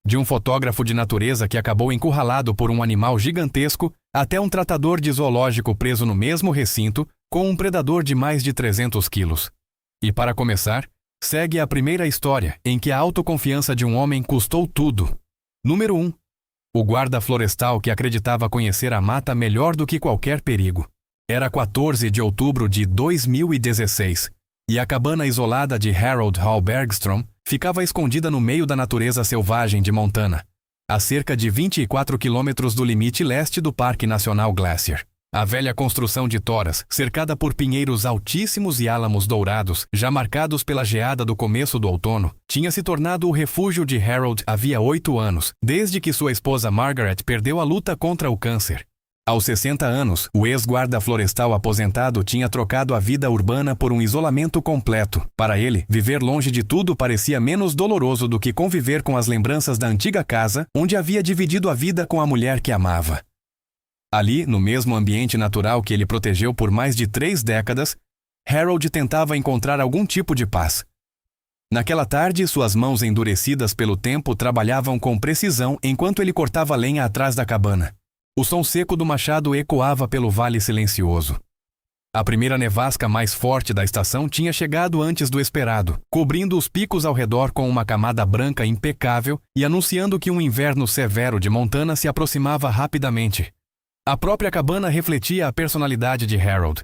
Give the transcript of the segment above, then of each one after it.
de um fotógrafo de natureza que acabou encurralado por um animal gigantesco até um tratador de zoológico preso no mesmo recinto com um predador de mais de 300 quilos. E para começar, segue a primeira história em que a autoconfiança de um homem custou tudo. Número 1. O guarda florestal que acreditava conhecer a mata melhor do que qualquer perigo. Era 14 de outubro de 2016, e a cabana isolada de Harold Hall Bergstrom ficava escondida no meio da natureza selvagem de Montana, a cerca de 24 quilômetros do limite leste do Parque Nacional Glacier. A velha construção de toras, cercada por pinheiros altíssimos e álamos dourados, já marcados pela geada do começo do outono, tinha se tornado o refúgio de Harold havia 8 anos, desde que sua esposa Margaret perdeu a luta contra o câncer. Aos 60 anos, o ex-guarda florestal aposentado tinha trocado a vida urbana por um isolamento completo. Para ele, viver longe de tudo parecia menos doloroso do que conviver com as lembranças da antiga casa, onde havia dividido a vida com a mulher que amava. Ali, no mesmo ambiente natural que ele protegeu por mais de 3 décadas, Harold tentava encontrar algum tipo de paz. Naquela tarde, suas mãos endurecidas pelo tempo trabalhavam com precisão enquanto ele cortava lenha atrás da cabana. O som seco do machado ecoava pelo vale silencioso. A primeira nevasca mais forte da estação tinha chegado antes do esperado, cobrindo os picos ao redor com uma camada branca impecável e anunciando que um inverno severo de Montana se aproximava rapidamente. A própria cabana refletia a personalidade de Harold.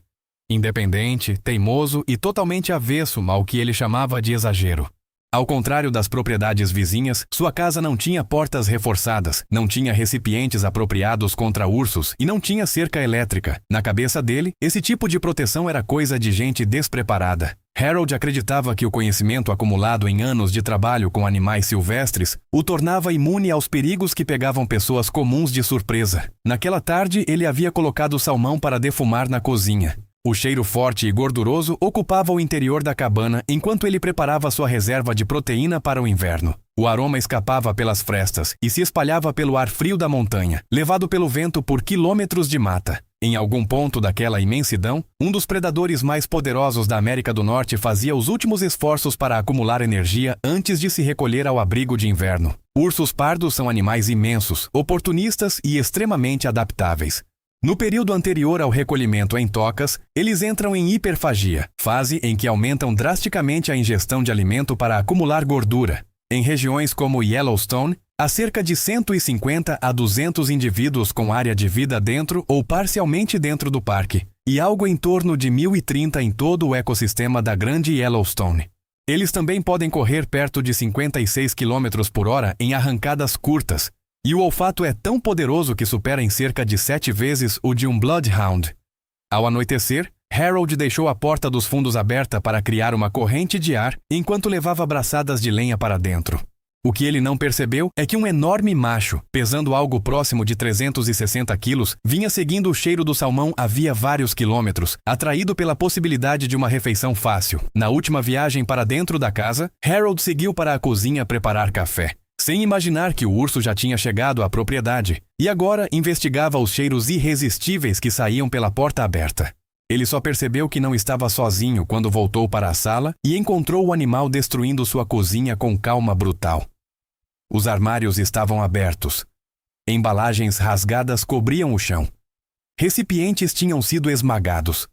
Independente, teimoso e totalmente avesso ao que ele chamava de exagero. Ao contrário das propriedades vizinhas, sua casa não tinha portas reforçadas, não tinha recipientes apropriados contra ursos e não tinha cerca elétrica. Na cabeça dele, esse tipo de proteção era coisa de gente despreparada. Harold acreditava que o conhecimento acumulado em anos de trabalho com animais silvestres o tornava imune aos perigos que pegavam pessoas comuns de surpresa. Naquela tarde, ele havia colocado o salmão para defumar na cozinha. O cheiro forte e gorduroso ocupava o interior da cabana enquanto ele preparava sua reserva de proteína para o inverno. O aroma escapava pelas frestas e se espalhava pelo ar frio da montanha, levado pelo vento por quilômetros de mata. Em algum ponto daquela imensidão, um dos predadores mais poderosos da América do Norte fazia os últimos esforços para acumular energia antes de se recolher ao abrigo de inverno. Ursos pardos são animais imensos, oportunistas e extremamente adaptáveis. No período anterior ao recolhimento em tocas, eles entram em hiperfagia, fase em que aumentam drasticamente a ingestão de alimento para acumular gordura. Em regiões como Yellowstone, há cerca de 150 a 200 indivíduos com área de vida dentro ou parcialmente dentro do parque, e algo em torno de 1.030 em todo o ecossistema da Grande Yellowstone. Eles também podem correr perto de 56 km por hora em arrancadas curtas, e o olfato é tão poderoso que supera em cerca de 7 vezes o de um Bloodhound. Ao anoitecer, Harold deixou a porta dos fundos aberta para criar uma corrente de ar enquanto levava braçadas de lenha para dentro. O que ele não percebeu é que um enorme macho, pesando algo próximo de 360 quilos, vinha seguindo o cheiro do salmão havia vários quilômetros, atraído pela possibilidade de uma refeição fácil. Na última viagem para dentro da casa, Harold seguiu para a cozinha preparar café, sem imaginar que o urso já tinha chegado à propriedade, e agora investigava os cheiros irresistíveis que saíam pela porta aberta. Ele só percebeu que não estava sozinho quando voltou para a sala e encontrou o animal destruindo sua cozinha com calma brutal. Os armários estavam abertos. Embalagens rasgadas cobriam o chão. Recipientes tinham sido esmagados.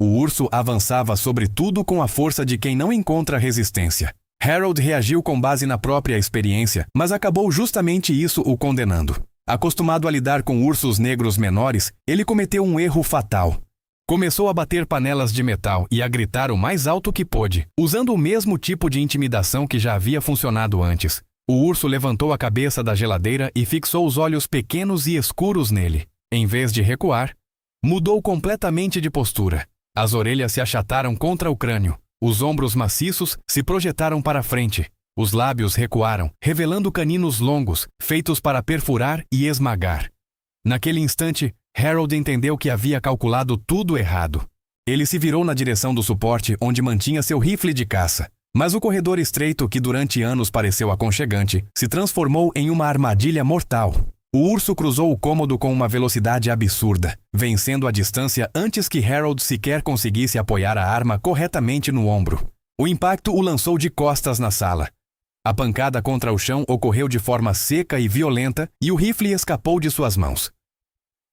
O urso avançava sobre tudo com a força de quem não encontra resistência. Harold reagiu com base na própria experiência, mas acabou justamente isso o condenando. Acostumado a lidar com ursos negros menores, ele cometeu um erro fatal. Começou a bater panelas de metal e a gritar o mais alto que pôde, usando o mesmo tipo de intimidação que já havia funcionado antes. O urso levantou a cabeça da geladeira e fixou os olhos pequenos e escuros nele. Em vez de recuar, mudou completamente de postura. As orelhas se achataram contra o crânio. Os ombros maciços se projetaram para frente. Os lábios recuaram, revelando caninos longos, feitos para perfurar e esmagar. Naquele instante, Harold entendeu que havia calculado tudo errado. Ele se virou na direção do suporte onde mantinha seu rifle de caça. Mas o corredor estreito, que durante anos pareceu aconchegante, se transformou em uma armadilha mortal. O urso cruzou o cômodo com uma velocidade absurda, vencendo a distância antes que Harold sequer conseguisse apoiar a arma corretamente no ombro. O impacto o lançou de costas na sala. A pancada contra o chão ocorreu de forma seca e violenta e o rifle escapou de suas mãos.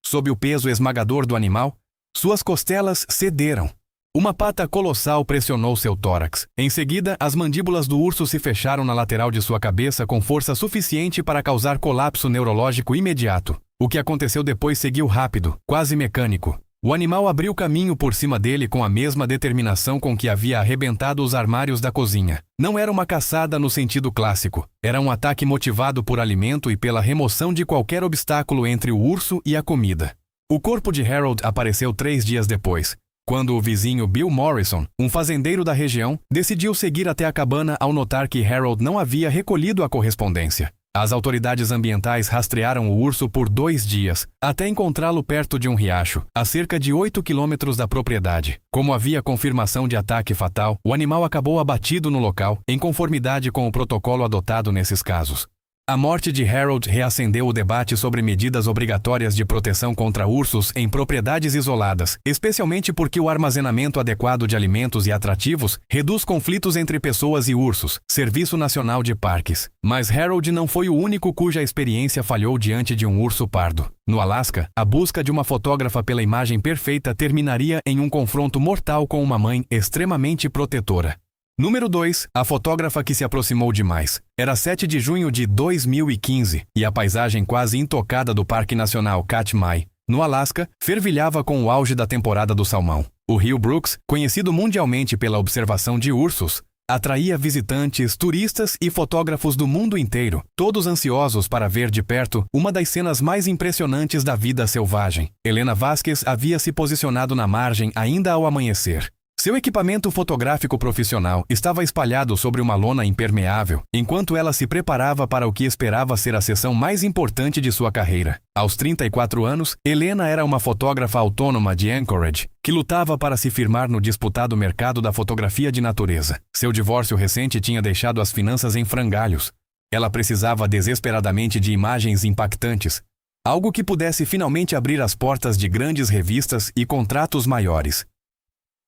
Sob o peso esmagador do animal, suas costelas cederam. Uma pata colossal pressionou seu tórax. Em seguida, as mandíbulas do urso se fecharam na lateral de sua cabeça com força suficiente para causar colapso neurológico imediato. O que aconteceu depois seguiu rápido, quase mecânico. O animal abriu caminho por cima dele com a mesma determinação com que havia arrebentado os armários da cozinha. Não era uma caçada no sentido clássico. Era um ataque motivado por alimento e pela remoção de qualquer obstáculo entre o urso e a comida. O corpo de Harold apareceu 3 dias depois, quando o vizinho Bill Morrison, um fazendeiro da região, decidiu seguir até a cabana ao notar que Harold não havia recolhido a correspondência. As autoridades ambientais rastrearam o urso por 2 dias, até encontrá-lo perto de um riacho, a cerca de 8 quilômetros da propriedade. Como havia confirmação de ataque fatal, o animal acabou abatido no local, em conformidade com o protocolo adotado nesses casos. A morte de Harold reacendeu o debate sobre medidas obrigatórias de proteção contra ursos em propriedades isoladas, especialmente porque o armazenamento adequado de alimentos e atrativos reduz conflitos entre pessoas e ursos, Serviço Nacional de Parques. Mas Harold não foi o único cuja experiência falhou diante de um urso pardo. No Alasca, a busca de uma fotógrafa pela imagem perfeita terminaria em um confronto mortal com uma mãe extremamente protetora. Número 2. A fotógrafa que se aproximou demais. Era 7 de junho de 2015 e a paisagem quase intocada do Parque Nacional Katmai, no Alasca, fervilhava com o auge da temporada do salmão. O rio Brooks, conhecido mundialmente pela observação de ursos, atraía visitantes, turistas e fotógrafos do mundo inteiro, todos ansiosos para ver de perto uma das cenas mais impressionantes da vida selvagem. Helena Vasquez havia se posicionado na margem ainda ao amanhecer. Seu equipamento fotográfico profissional estava espalhado sobre uma lona impermeável, enquanto ela se preparava para o que esperava ser a sessão mais importante de sua carreira. Aos 34 anos, Helena era uma fotógrafa autônoma de Anchorage, que lutava para se firmar no disputado mercado da fotografia de natureza. Seu divórcio recente tinha deixado as finanças em frangalhos. Ela precisava desesperadamente de imagens impactantes, algo que pudesse finalmente abrir as portas de grandes revistas e contratos maiores.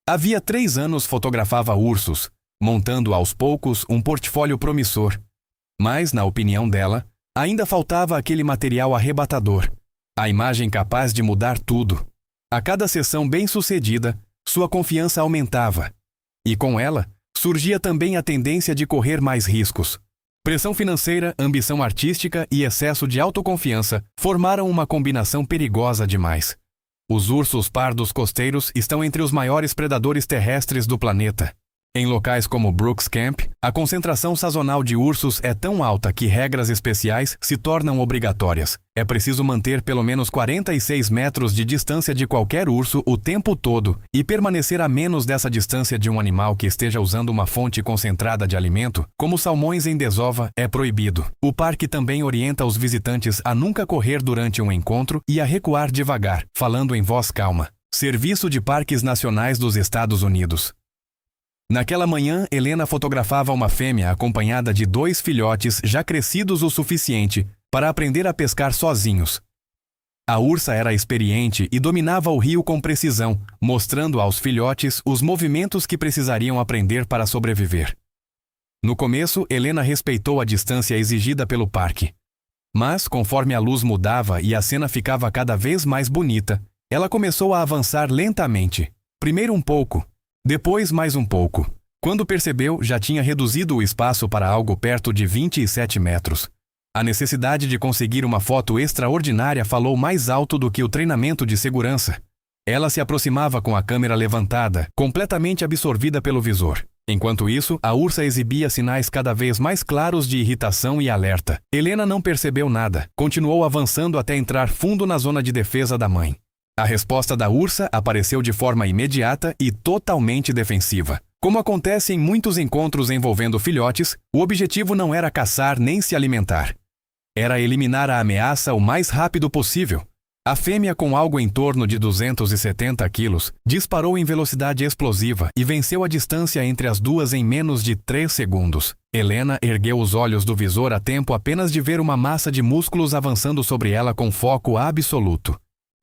Havia 3 anos fotografava ursos, montando aos poucos um portfólio promissor. Mas, na opinião dela, ainda faltava aquele material arrebatador, a imagem capaz de mudar tudo. A cada sessão bem-sucedida, sua confiança aumentava. E com ela, surgia também a tendência de correr mais riscos. Pressão financeira, ambição artística e excesso de autoconfiança formaram uma combinação perigosa demais. Os ursos pardos costeiros estão entre os maiores predadores terrestres do planeta. Em locais como Brooks Camp, a concentração sazonal de ursos é tão alta que regras especiais se tornam obrigatórias. É preciso manter pelo menos 46 metros de distância de qualquer urso o tempo todo e permanecer a menos dessa distância de um animal que esteja usando uma fonte concentrada de alimento, como salmões em desova, é proibido. O parque também orienta os visitantes a nunca correr durante um encontro e a recuar devagar, falando em voz calma. Serviço de Parques Nacionais dos Estados Unidos. Naquela manhã, Helena fotografava uma fêmea acompanhada de 2 filhotes já crescidos o suficiente para aprender a pescar sozinhos. A ursa era experiente e dominava o rio com precisão, mostrando aos filhotes os movimentos que precisariam aprender para sobreviver. No começo, Helena respeitou a distância exigida pelo parque. Mas, conforme a luz mudava e a cena ficava cada vez mais bonita, ela começou a avançar lentamente. Primeiro um pouco, depois mais um pouco. Quando percebeu, já tinha reduzido o espaço para algo perto de 27 metros. A necessidade de conseguir uma foto extraordinária falou mais alto do que o treinamento de segurança. Ela se aproximava com a câmera levantada, completamente absorvida pelo visor. Enquanto isso, a ursa exibia sinais cada vez mais claros de irritação e alerta. Helena não percebeu nada, continuou avançando até entrar fundo na zona de defesa da mãe. A resposta da ursa apareceu de forma imediata e totalmente defensiva. Como acontece em muitos encontros envolvendo filhotes, o objetivo não era caçar nem se alimentar. Era eliminar a ameaça o mais rápido possível. A fêmea, com algo em torno de 270 quilos, disparou em velocidade explosiva e venceu a distância entre as duas em menos de 3 segundos. Helena ergueu os olhos do visor a tempo apenas de ver uma massa de músculos avançando sobre ela com foco absoluto.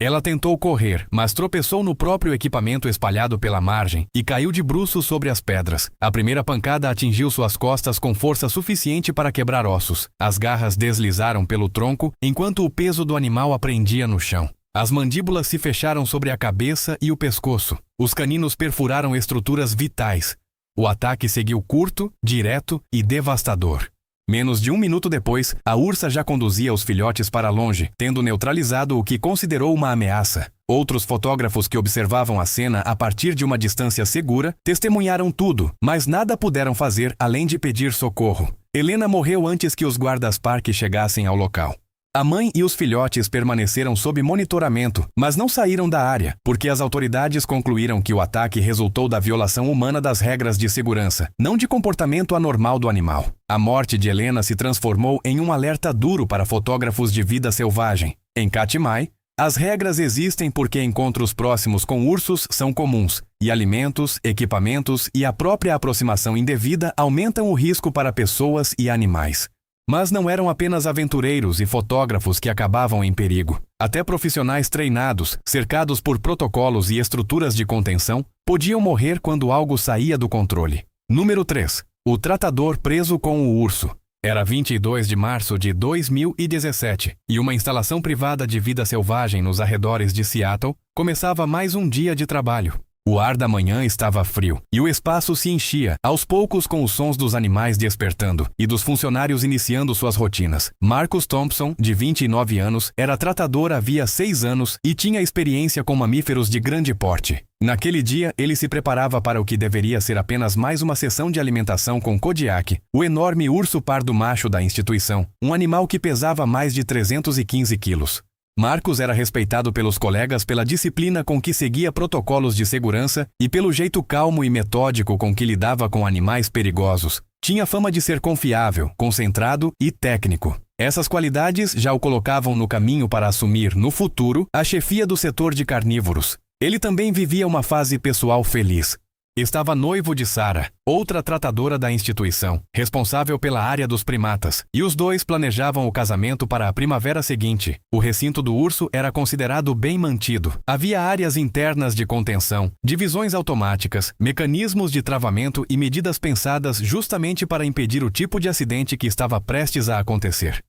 Ela tentou correr, mas tropeçou no próprio equipamento espalhado pela margem e caiu de bruços sobre as pedras. A primeira pancada atingiu suas costas com força suficiente para quebrar ossos. As garras deslizaram pelo tronco, enquanto o peso do animal a prendia no chão. As mandíbulas se fecharam sobre a cabeça e o pescoço. Os caninos perfuraram estruturas vitais. O ataque seguiu curto, direto e devastador. Menos de 1 minuto depois, a ursa já conduzia os filhotes para longe, tendo neutralizado o que considerou uma ameaça. Outros fotógrafos que observavam a cena a partir de uma distância segura testemunharam tudo, mas nada puderam fazer além de pedir socorro. Helena morreu antes que os guardas-parque chegassem ao local. A mãe e os filhotes permaneceram sob monitoramento, mas não saíram da área, porque as autoridades concluíram que o ataque resultou da violação humana das regras de segurança, não de comportamento anormal do animal. A morte de Helena se transformou em um alerta duro para fotógrafos de vida selvagem. Em Katmai, as regras existem porque encontros próximos com ursos são comuns, e alimentos, equipamentos e a própria aproximação indevida aumentam o risco para pessoas e animais. Mas não eram apenas aventureiros e fotógrafos que acabavam em perigo. Até profissionais treinados, cercados por protocolos e estruturas de contenção, podiam morrer quando algo saía do controle. Número 3. O tratador preso com o urso. Era 22 de março de 2017 e uma instalação privada de vida selvagem nos arredores de Seattle começava mais um dia de trabalho. O ar da manhã estava frio e o espaço se enchia, aos poucos, com os sons dos animais despertando e dos funcionários iniciando suas rotinas. Marcus Thompson, de 29 anos, era tratador havia 6 anos e tinha experiência com mamíferos de grande porte. Naquele dia, ele se preparava para o que deveria ser apenas mais uma sessão de alimentação com Kodiak, o enorme urso pardo macho da instituição, um animal que pesava mais de 315 quilos. Marcus era respeitado pelos colegas pela disciplina com que seguia protocolos de segurança e pelo jeito calmo e metódico com que lidava com animais perigosos. Tinha fama de ser confiável, concentrado e técnico. Essas qualidades já o colocavam no caminho para assumir, no futuro, a chefia do setor de carnívoros. Ele também vivia uma fase pessoal feliz. Estava noivo de Sarah, outra tratadora da instituição, responsável pela área dos primatas, e os dois planejavam o casamento para a primavera seguinte. O recinto do urso era considerado bem mantido. Havia áreas internas de contenção, divisões automáticas, mecanismos de travamento e medidas pensadas justamente para impedir o tipo de acidente que estava prestes a acontecer.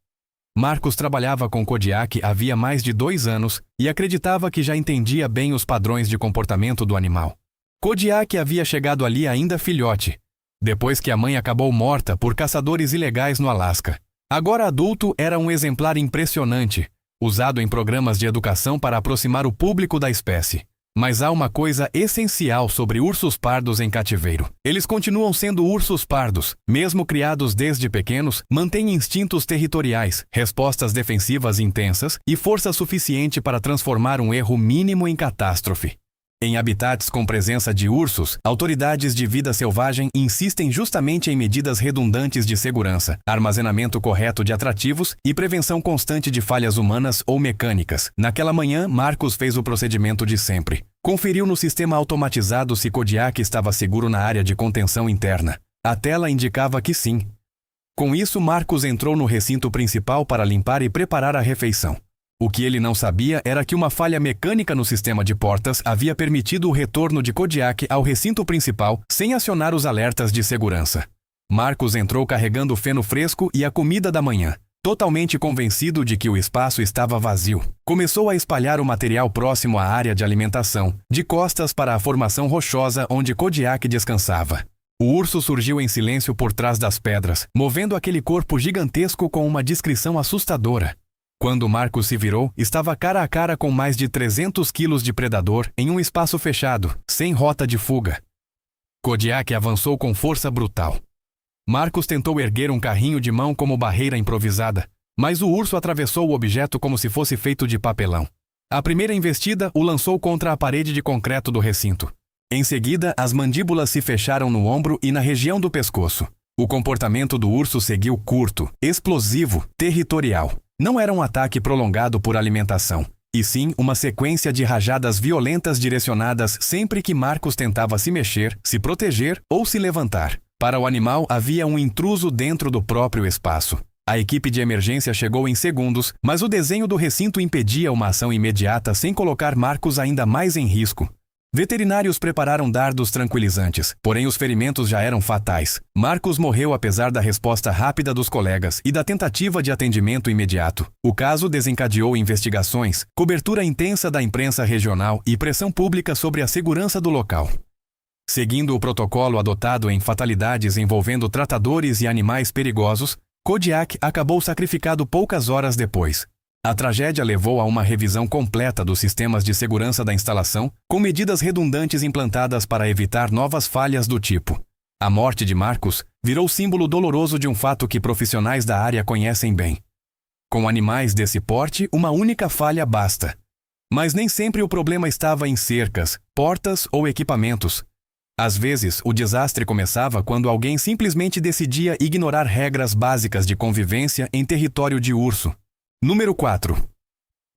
Marcus trabalhava com Kodiak havia mais de 2 anos e acreditava que já entendia bem os padrões de comportamento do animal. Kodiak havia chegado ali ainda filhote, depois que a mãe acabou morta por caçadores ilegais no Alasca. Agora adulto, era um exemplar impressionante, usado em programas de educação para aproximar o público da espécie. Mas há uma coisa essencial sobre ursos pardos em cativeiro. Eles continuam sendo ursos pardos, mesmo criados desde pequenos, mantêm instintos territoriais, respostas defensivas intensas e força suficiente para transformar um erro mínimo em catástrofe. Em habitats com presença de ursos, autoridades de vida selvagem insistem justamente em medidas redundantes de segurança, armazenamento correto de atrativos e prevenção constante de falhas humanas ou mecânicas. Naquela manhã, Marcus fez o procedimento de sempre. Conferiu no sistema automatizado se Kodiak estava seguro na área de contenção interna. A tela indicava que sim. Com isso, Marcus entrou no recinto principal para limpar e preparar a refeição. O que ele não sabia era que uma falha mecânica no sistema de portas havia permitido o retorno de Kodiak ao recinto principal sem acionar os alertas de segurança. Marcus entrou carregando o feno fresco e a comida da manhã, totalmente convencido de que o espaço estava vazio. Começou a espalhar o material próximo à área de alimentação, de costas para a formação rochosa onde Kodiak descansava. O urso surgiu em silêncio por trás das pedras, movendo aquele corpo gigantesco com uma discrição assustadora. Quando Marcus se virou, estava cara a cara com mais de 300 quilos de predador em um espaço fechado, sem rota de fuga. Kodiak avançou com força brutal. Marcus tentou erguer um carrinho de mão como barreira improvisada, mas o urso atravessou o objeto como se fosse feito de papelão. A primeira investida o lançou contra a parede de concreto do recinto. Em seguida, as mandíbulas se fecharam no ombro e na região do pescoço. O comportamento do urso seguiu curto, explosivo, territorial. Não era um ataque prolongado por alimentação, e sim uma sequência de rajadas violentas direcionadas sempre que Marcus tentava se mexer, se proteger ou se levantar. Para o animal havia um intruso dentro do próprio espaço. A equipe de emergência chegou em segundos, mas o desenho do recinto impedia uma ação imediata sem colocar Marcus ainda mais em risco. Veterinários prepararam dardos tranquilizantes, porém os ferimentos já eram fatais. Marcus morreu apesar da resposta rápida dos colegas e da tentativa de atendimento imediato. O caso desencadeou investigações, cobertura intensa da imprensa regional e pressão pública sobre a segurança do local. Seguindo o protocolo adotado em fatalidades envolvendo tratadores e animais perigosos, Kodiak acabou sacrificado poucas horas depois. A tragédia levou a uma revisão completa dos sistemas de segurança da instalação, com medidas redundantes implantadas para evitar novas falhas do tipo. A morte de Marcus virou símbolo doloroso de um fato que profissionais da área conhecem bem. Com animais desse porte, uma única falha basta. Mas nem sempre o problema estava em cercas, portas ou equipamentos. Às vezes, o desastre começava quando alguém simplesmente decidia ignorar regras básicas de convivência em território de urso. Número 4.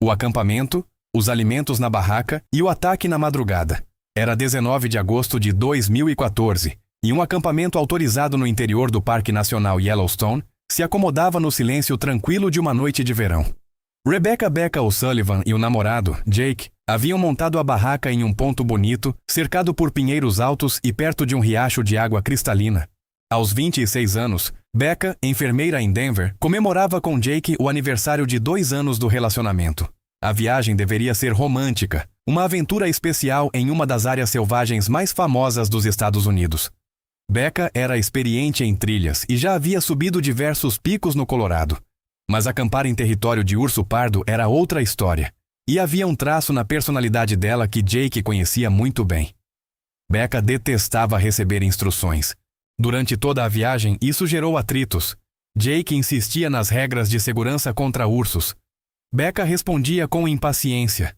O acampamento, os alimentos na barraca e o ataque na madrugada. Era 19 de agosto de 2014, e um acampamento autorizado no interior do Parque Nacional Yellowstone se acomodava no silêncio tranquilo de uma noite de verão. Rebecca Becca O'Sullivan e o namorado, Jake, haviam montado a barraca em um ponto bonito, cercado por pinheiros altos e perto de um riacho de água cristalina. Aos 26 anos, Becca, enfermeira em Denver, comemorava com Jake o aniversário de 2 anos do relacionamento. A viagem deveria ser romântica, uma aventura especial em uma das áreas selvagens mais famosas dos Estados Unidos. Becca era experiente em trilhas e já havia subido diversos picos no Colorado. Mas acampar em território de urso pardo era outra história. E havia um traço na personalidade dela que Jake conhecia muito bem. Becca detestava receber instruções. Durante toda a viagem, isso gerou atritos. Jake insistia nas regras de segurança contra ursos. Becca respondia com impaciência.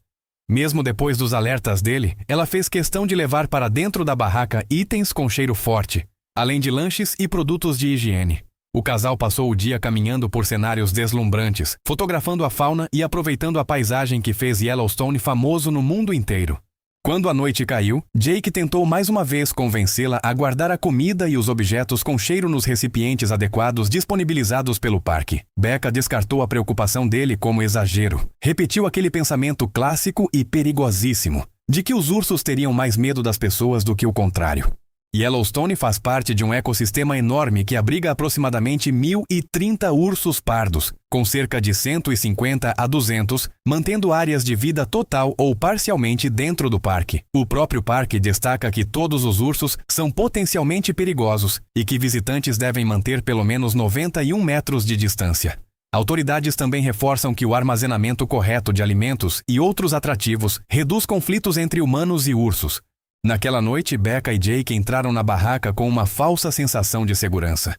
Mesmo depois dos alertas dele, ela fez questão de levar para dentro da barraca itens com cheiro forte, além de lanches e produtos de higiene. O casal passou o dia caminhando por cenários deslumbrantes, fotografando a fauna e aproveitando a paisagem que fez Yellowstone famoso no mundo inteiro. Quando a noite caiu, Jake tentou mais uma vez convencê-la a guardar a comida e os objetos com cheiro nos recipientes adequados disponibilizados pelo parque. Becca descartou a preocupação dele como exagero. Repetiu aquele pensamento clássico e perigosíssimo, de que os ursos teriam mais medo das pessoas do que o contrário. Yellowstone faz parte de um ecossistema enorme que abriga aproximadamente 1.030 ursos pardos, com cerca de 150 a 200, mantendo áreas de vida total ou parcialmente dentro do parque. O próprio parque destaca que todos os ursos são potencialmente perigosos e que visitantes devem manter pelo menos 91 metros de distância. Autoridades também reforçam que o armazenamento correto de alimentos e outros atrativos reduz conflitos entre humanos e ursos. Naquela noite, Becca e Jake entraram na barraca com uma falsa sensação de segurança.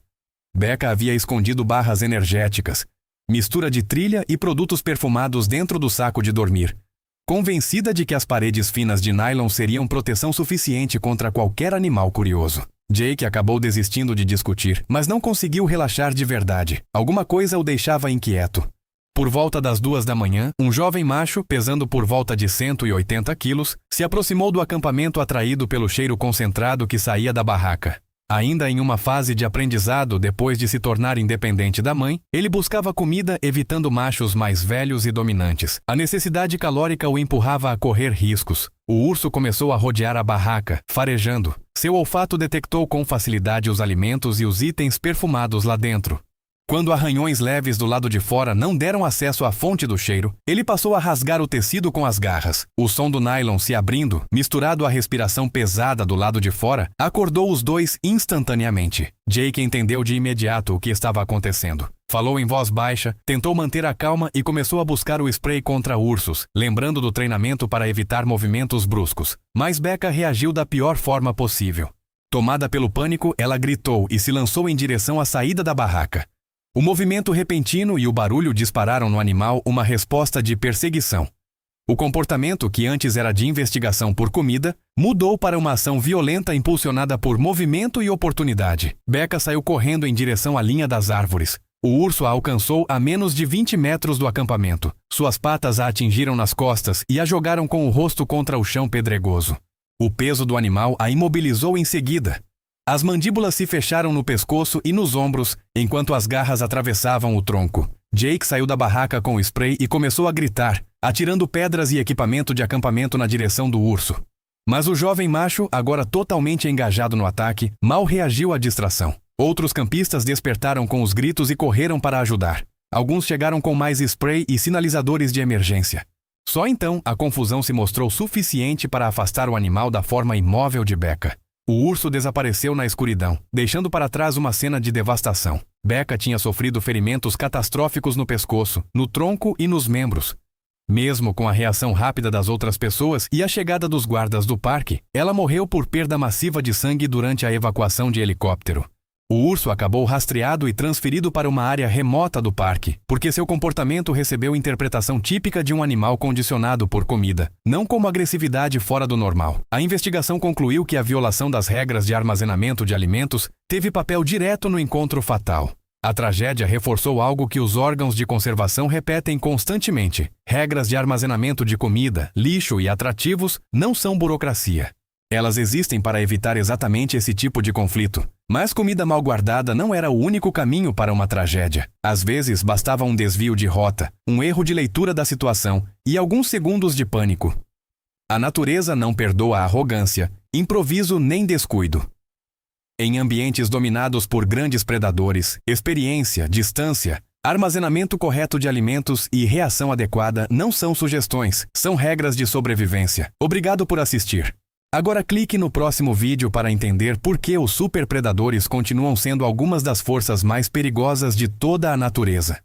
Becca havia escondido barras energéticas, mistura de trilha e produtos perfumados dentro do saco de dormir, convencida de que as paredes finas de nylon seriam proteção suficiente contra qualquer animal curioso. Jake acabou desistindo de discutir, mas não conseguiu relaxar de verdade. Alguma coisa o deixava inquieto. Por volta das 2 da manhã, um jovem macho, pesando por volta de 180 quilos, se aproximou do acampamento atraído pelo cheiro concentrado que saía da barraca. Ainda em uma fase de aprendizado depois de se tornar independente da mãe, ele buscava comida evitando machos mais velhos e dominantes. A necessidade calórica o empurrava a correr riscos. O urso começou a rodear a barraca, farejando. Seu olfato detectou com facilidade os alimentos e os itens perfumados lá dentro. Quando arranhões leves do lado de fora não deram acesso à fonte do cheiro, ele passou a rasgar o tecido com as garras. O som do nylon se abrindo, misturado à respiração pesada do lado de fora, acordou os dois instantaneamente. Jake entendeu de imediato o que estava acontecendo. Falou em voz baixa, tentou manter a calma e começou a buscar o spray contra ursos, lembrando do treinamento para evitar movimentos bruscos. Mas Becca reagiu da pior forma possível. Tomada pelo pânico, ela gritou e se lançou em direção à saída da barraca. O movimento repentino e o barulho dispararam no animal uma resposta de perseguição. O comportamento, que antes era de investigação por comida, mudou para uma ação violenta impulsionada por movimento e oportunidade. Becca saiu correndo em direção à linha das árvores. O urso a alcançou a menos de 20 metros do acampamento. Suas patas a atingiram nas costas e a jogaram com o rosto contra o chão pedregoso. O peso do animal a imobilizou em seguida. As mandíbulas se fecharam no pescoço e nos ombros, enquanto as garras atravessavam o tronco. Jake saiu da barraca com o spray e começou a gritar, atirando pedras e equipamento de acampamento na direção do urso. Mas o jovem macho, agora totalmente engajado no ataque, mal reagiu à distração. Outros campistas despertaram com os gritos e correram para ajudar. Alguns chegaram com mais spray e sinalizadores de emergência. Só então a confusão se mostrou suficiente para afastar o animal da forma imóvel de Becca. O urso desapareceu na escuridão, deixando para trás uma cena de devastação. Becca tinha sofrido ferimentos catastróficos no pescoço, no tronco e nos membros. Mesmo com a reação rápida das outras pessoas e a chegada dos guardas do parque, ela morreu por perda massiva de sangue durante a evacuação de helicóptero. O urso acabou rastreado e transferido para uma área remota do parque, porque seu comportamento recebeu interpretação típica de um animal condicionado por comida, não como agressividade fora do normal. A investigação concluiu que a violação das regras de armazenamento de alimentos teve papel direto no encontro fatal. A tragédia reforçou algo que os órgãos de conservação repetem constantemente: regras de armazenamento de comida, lixo e atrativos não são burocracia. Elas existem para evitar exatamente esse tipo de conflito. Mas comida mal guardada não era o único caminho para uma tragédia. Às vezes, bastava um desvio de rota, um erro de leitura da situação e alguns segundos de pânico. A natureza não perdoa arrogância, improviso nem descuido. Em ambientes dominados por grandes predadores, experiência, distância, armazenamento correto de alimentos e reação adequada não são sugestões, são regras de sobrevivência. Obrigado por assistir. Agora clique no próximo vídeo para entender por que os superpredadores continuam sendo algumas das forças mais perigosas de toda a natureza.